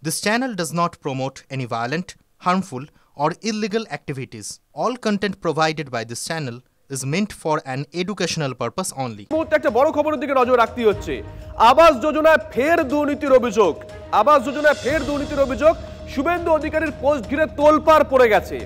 This channel does not promote any violent, harmful, or illegal activities. All content provided by this channel is meant for an educational purpose only. একটা বড় খবরের দিকে নজর রাখতে হচ্ছে। আবাস যোজনায় ফের দুর্নীতির অভিযোগ। আবাস যোজনায় ফের দুর্নীতির অভিযোগ। শুভেন্দু অধিকারীর পোস্ট ঘিরে তোলপাড় পড়ে গেছে।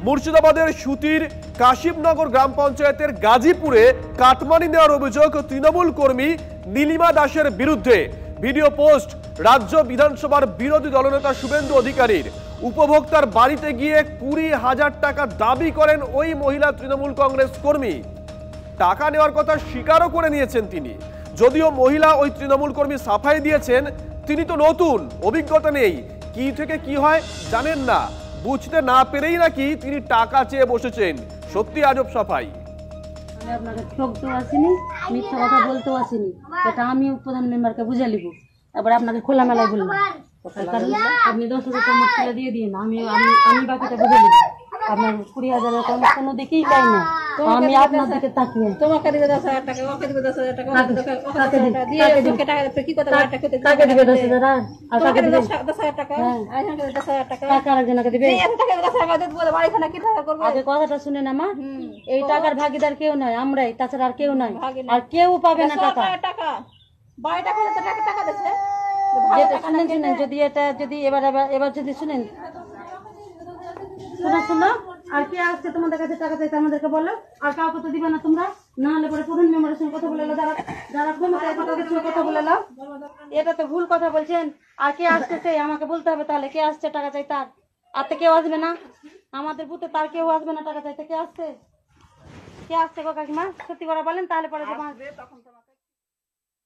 মুর্শিদাবাদের সুতির কাশিমনগর গ্রাম পঞ্চায়েতের গাজীপুরে কাটমানি নেওয়ার অভিযোগ তৃণমূল কর্মী নীলিমা দাসের বিরুদ্ধে। ভিডিও পোস্ট রাজ্য বিধানসভার বিরোধী দলনেতা শুভেন্দু অধিকারীর। উপভোক্তার বাড়িতে গিয়ে 20,000 টাকা দাবি করেন ওই মহিলা তৃণমূল কংগ্রেস কর্মী। টাকা নেওয়ার কথা স্বীকারও করে নিয়েছেন তিনি। যদিও মহিলা ওই তৃণমূল কর্মী সাফাই দিয়েছেন তিনি তো নতুন, অভিজ্ঞতা নেই, কি থেকে কি হয় জানেন না, বুঝতে না পেরেই নাকি তিনি টাকা চেয়ে বসেছেন। সত্যি আজব সাফাই। আপনাকে ঠকতেও আসিনি, মিথ্যা কথা বলতেও আসিনি, এটা আমি প্রধান মেম্বারকে বুঝে নিব। তারপরে আপনাকে খোলামেলায় বললাম আপনি 10,000 টাকা মোট তুলে দিয়ে দিন, আমি বাকিটা বুঝে নিব। আপনার 20,000 টাকা কোনো দিকেই পাই না, আমি আপনার দিকে তাকিয়ে তোমাকে দিবে 10,000 টাকা, ওকে দিবে 10,000 টাকা, ওকে দিয়ে টাকা কি কথা টাকা দিবে 10,000 আর টাকা দিবে 10,000 টাকা, আইখানে 10,000 টাকা টাকা আরেকজনকে দিবে। এই টাকা 10,000 টাকা দিতে বলে বাড়ি খানা কি টাকা করবে? আগে কথাটা শুনেন আমা, এই টাকার ভাগীদার কেউ নয়, আমরাই, তাছাড়া আর কেউ নয়, আর কেউ পাবে না টাকা। টাকা বাড়ি টাকা টাকা দিচ্ছে যেটা শুনেন যদি এটা যদি এবার যদি শুনেন শোনো আর কে আসছে তোমাদের কাছে টাকা চাইতে আমাদেরকে বলো, আর কাউকে তো দিবে না তোমরা, না হলে পরে প্রধান মেম্বারের সঙ্গে কথা বলে যারা ক্ষমতায় তাদের সঙ্গে কথা বলে নাও। এটা তো ভুল কথা বলছেন। আর কে আসতেছে আমাকে বলতে হবে, তাহলে কে আসছে টাকা চাই তার, আর তো কেউ আসবে না আমাদের বুথে, তার কেউ আসবে না টাকা চাইতে। কে আসছে গো কাকিমা, সত্যি করে বলেন, তাহলে পরে তখন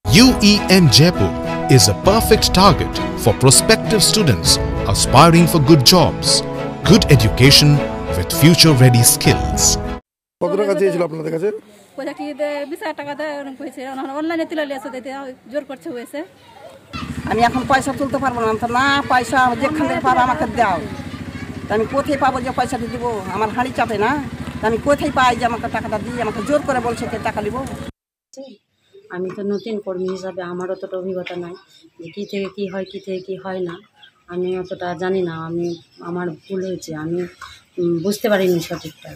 UEM Jaipur is a perfect target for prospective students aspiring for good jobs, good education with future-ready skills. কত টাকা চেয়েছিল আপনাদের কাছে? পয়সা কি 20,000 টাকা দেয় কইছে, অনলাইনে তুলে লিয়েছে, দিতে জোর করছে হয়েছে। আমি এখন পয়সা তুলতে পারবো না, না পয়সা যেখান থেকে পারো আমাকে দাও। আমি কোথায় পাবো যে পয়সাটা দিব? আমার হাঁড়ি চাপে না, আমি কোথায় পাই যে আমাকে টাকাটা দিয়ে আমাকে জোর করে বলছে কে টাকা দিব? আমি তো নতুন কর্মী হিসাবে আমার অতটা অভিজ্ঞতা নাই যে কী থেকে কী হয়, কী থেকে কী হয় না, আমি অতটা জানি না। আমার ভুল হয়েছে, আমি বুঝতে পারিনি সঠিকটা।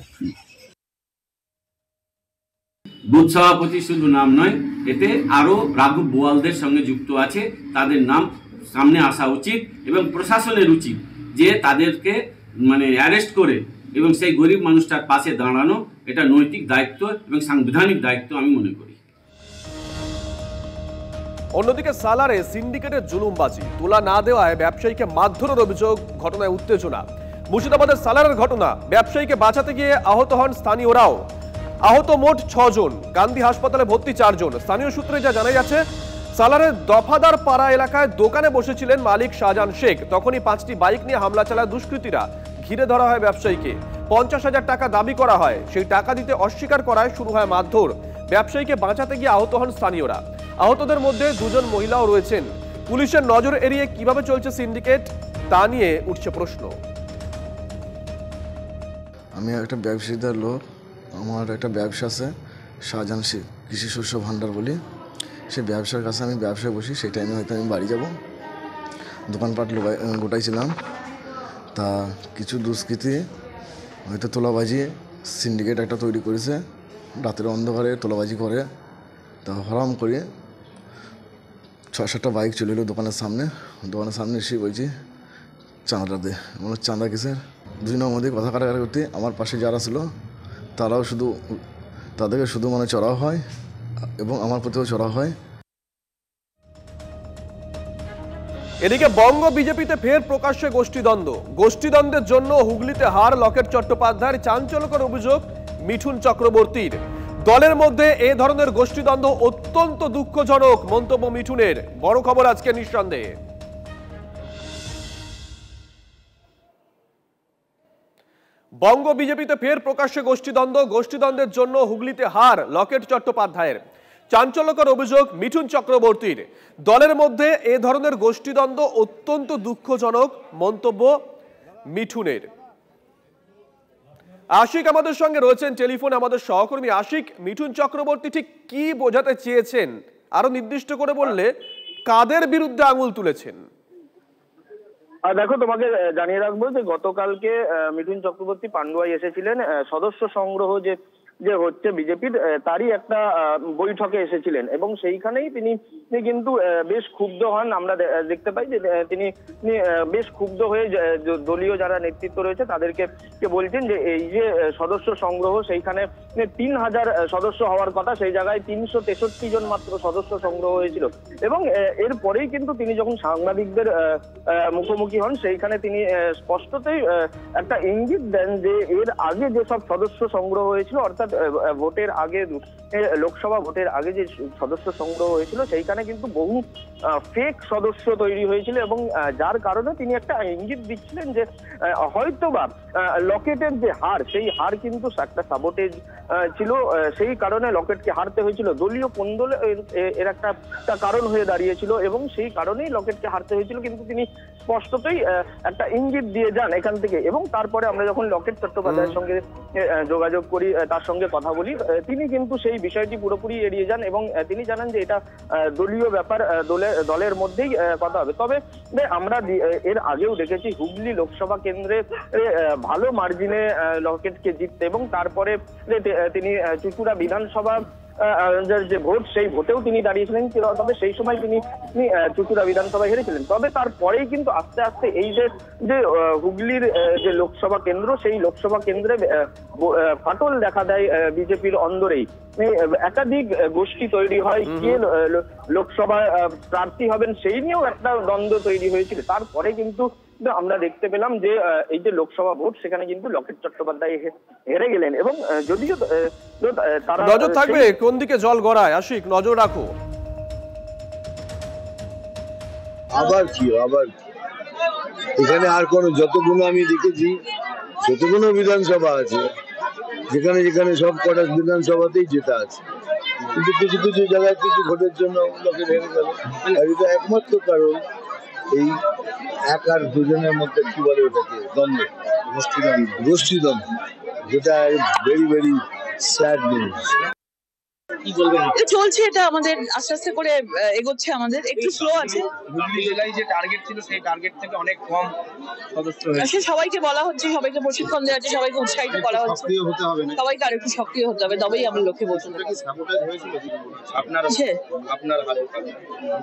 বুথ সভাপতি শুধু নাম নয়, এতে আরও রাঘব বোয়ালদের সঙ্গে যুক্ত আছে, তাদের নাম সামনে আসা উচিত এবং প্রশাসনের উচিত যে তাদেরকে অ্যারেস্ট করে এবং সেই গরিব মানুষটার পাশে দাঁড়ানো, এটা নৈতিক দায়িত্ব এবং সাংবিধানিক দায়িত্ব আমি মনে করি। অন্যদিকে সালারে সিন্ডিকেটের জুলুমবাজি, তোলা না দেওয়ায় ব্যবসায়ীকে মারধরের অভিযোগ, ঘটনায় উত্তেজনা। মুর্শিদাবাদের সালারের ঘটনা, ব্যবসায়ীকে বাঁচাতে গিয়ে আহত হন স্থানীয়রাও। আহত মোট 6 জন, গান্ধী হাসপাতালে ভর্তি 4 জন। স্থানীয় সূত্রে যা জানা যাচ্ছে, সালারের দফাদার পাড়া এলাকায় দোকানে বসেছিলেন মালিক শাহজাহান শেখ, তখনই 5টি বাইক নিয়ে হামলা চালায় দুষ্কৃতীরা। ঘিরে ধরা হয় ব্যবসায়ীকে, 50,000 টাকা দাবি করা হয়, সেই টাকা দিতে অস্বীকার করায় শুরু হয় মারধর। ব্যবসায়ীকে বাঁচাতে গিয়ে আহত হন স্থানীয়রা। আহতদের মধ্যে 2 জন মহিলাও রয়েছেন। পুলিশের নজর এড়িয়ে কিভাবে চলছে সিন্ডিকেট, তা নিয়ে উঠছে প্রশ্ন। আমি একটা ব্যবসায়ীদের লোক, আমার একটা ব্যবসা আছে শাহজাহান কৃষি শস্য ভাণ্ডার বলি। সেই ব্যবসার কাছে আমি ব্যবসায় বসি, সেই টাইমে হয়তো আমি বাড়ি যাব, দোকানপাট গোটাইছিলাম। তা কিছু দুষ্কৃতী হয়তো তোলাবাজি সিন্ডিকেট একটা তৈরি করেছে, রাতের অন্ধকারে তোলাবাজি করে। তা হরাম করে 6-7টা বাইক চলে এলো দোকানের সামনে এসে বলছি চাঁদাটা দে। আমার চাঁদা কিসের? দুজনের মধ্যে কথা কাটাকাটি করতে আমার পাশে যারা ছিল তারাও তাদেরকে শুধু চড়া হয় এবং আমার প্রতিও চড়া হয়। এদিকে বঙ্গ বিজেপিতে ফের প্রকাশ্যে গোষ্ঠীদ্বন্দ্বের জন্য হুগলিতে হার লকেট চট্টোপাধ্যায়ের। চাঞ্চল্যকর অভিযোগ মিঠুন চক্রবর্তীর। দলের মধ্যে এ ধরনের গোষ্ঠীদ্বন্দ্ব অত্যন্ত দুঃখজনক, মন্তব্য মিঠুনের। বড় খবর আজকে নিঃসন্দেহে। বঙ্গ বিজেপিতে ফের প্রকাশ্যে গোষ্ঠীদ্বন্দ্বের জন্য হুগলিতে হার লকেট চট্টোপাধ্যায়ের। চাঞ্চল্যকর অভিযোগ মিঠুন চক্রবর্তীর। দলের মধ্যে এ ধরনের গোষ্ঠীদ্বন্দ্ব অত্যন্ত দুঃখজনক, মন্তব্য মিঠুনের। আশিক আমাদের সঙ্গে রয়েছেন টেলিফোনে, আমাদের সহকর্মী আশিক। মিঠুন চক্রবর্তী ঠিক কি বোঝাতে চেয়েছেন, আরো নির্দিষ্ট করে বললে কাদের বিরুদ্ধে আঙুল তুলেছেন? আর দেখো, তোমাকে জানিয়ে রাখবো যে গতকালকে মিঠুন চক্রবর্তী পান্ডুয়ায় এসেছিলেন সদস্য সংগ্রহ যে হচ্ছে বিজেপির, তারই একটা বৈঠকে এসেছিলেন এবং সেইখানেই তিনি কিন্তু বেশ ক্ষুব্ধ হন। আমরা দেখতে পাই যে তিনি বেশ ক্ষুব্ধ হয়ে দলীয় যারা নেতৃত্ব রয়েছে তাদেরকে বলছেন যে এই যে সদস্য সংগ্রহ, সেইখানে 3000 সদস্য হওয়ার কথা, সেই জায়গায় 363 জন মাত্র সদস্য সংগ্রহ হয়েছিল। এবং এরপরেই কিন্তু তিনি যখন সাংবাদিকদের মুখোমুখি হন, সেইখানে তিনি স্পষ্টতই একটা ইঙ্গিত দেন যে এর আগে যেসব সদস্য সংগ্রহ হয়েছিল, অর্থাৎ ভোটের আগে, লোকসভা ভোটের আগে যে সদস্য সংগ্রহ হয়েছিল, সেইখানে কিন্তু বহু ফেক সদস্য তৈরি হয়েছিল এবং যার কারণে তিনি একটা ইঙ্গিত দিচ্ছিলেন যে হয়তোবা লকেটের যে হার, সেই হার কিন্তু একটা সাবোটেজ ছিল, সেই কারণে লকেটকে হারতে হয়েছিল। দলীয় কোন্দল এর একটা কারণ হয়ে দাঁড়িয়েছিল এবং সেই কারণেই লকেটকে হারতে হয়েছিল, কিন্তু তিনি স্পষ্টতই একটা ইঙ্গিত দিয়ে যান এখান থেকে। এবং তারপরে আমরা যখন লকেট চট্টোপাধ্যায়ের সঙ্গে যোগাযোগ করি, তার সঙ্গে কথা বলি, তিনি কিন্তু সেই বিষয়টি পুরোপুরি এড়িয়ে যান এবং তিনি জানান যে এটা দলীয় ব্যাপার, দলের মধ্যেই কথা হবে। তবে আমরা এর আগেও দেখেছি হুগলি লোকসভা কেন্দ্রে ভালো মার্জিনে লকেটকে জিততে এবং তারপরে তিনি চুঁচুড়া বিধানসভা যে ভোট, সেই ভোটেও তিনি দাঁড়িয়েছিলেন, তবে সেই সময় তিনি চুঁচুড়া বিধানসভায় হেরেছিলেন। তবে তারপরেই কিন্তু আস্তে আস্তে এই যে হুগলির যে লোকসভা কেন্দ্র, সেই লোকসভা কেন্দ্রে ফাটল দেখা দেয় বিজেপির অন্দরেই। একাধিক গোষ্ঠী তৈরি হয়, কে লোকসভা প্রার্থী হবেন সেই নিয়েও একটা দ্বন্দ্ব তৈরি হয়েছিল। তারপরে কিন্তু আমরা দেখতে পেলাম যে এই যে লোকসভা ভোট, সেখানে কিন্তু লকেট চট্টোপাধ্যায় হেরে গেলেন এবং যদিও তারা নজর থাকবে কোন দিকে জল গড়ায়। আশিক, নজর রাখো। আবার এখানে আর কোন, যতগুলো আমি দেখেছি, যতগুলো বিধানসভা আছে, যেখানে যেখানে সব কটা বিধানসভাতেই জেতা আছে, কিন্তু কিছু কিছু জায়গায় কিছু ভোটের জন্য লোকে হেরে গেল। আর এটা একমাত্র কারণ এই এক আর দুজনের মধ্যে কি বলে ওটাকে, দ্বন্দ্ব, গোষ্ঠীদ্বন্দ্ব, যেটা ভেরি ভেরি স্যাড নিউজ। চলছে, এটা আমাদের আস্তে আস্তে করে এগোচ্ছে, আমাদের একটু স্লো আছে। হুগলি জেলায় যে টার্গেট ছিল, সেই টার্গেট থেকে অনেক কম সদস্য হয়েছে। সবাইকে বলা হচ্ছে, সবাইকে প্রশিক্ষণ দেওয়া হচ্ছে, সবাইকে উৎসাহিত করা হচ্ছে, সবাইকে আরেকটু সক্রিয় হতে হবে, তবেই আমরা লক্ষ্যে পৌঁছতে পারবো।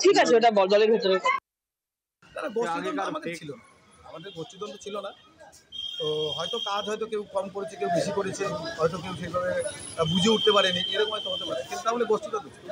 ঠিক আছে, ওটা দলের ভেতরে ছিল না, আমাদের গোষ্ঠীদ্বন্দ্ব ছিল না। তো হয়তো কাজ হয়তো কেউ কম করেছে, কেউ বেশি করেছে, হয়তো কেউ সেভাবে বুঝে উঠতে পারেনি, এরকম হয়তো হতে পারে, কিন্তু তাহলে গোষ্ঠীদ্বন্দ্ব ছিল।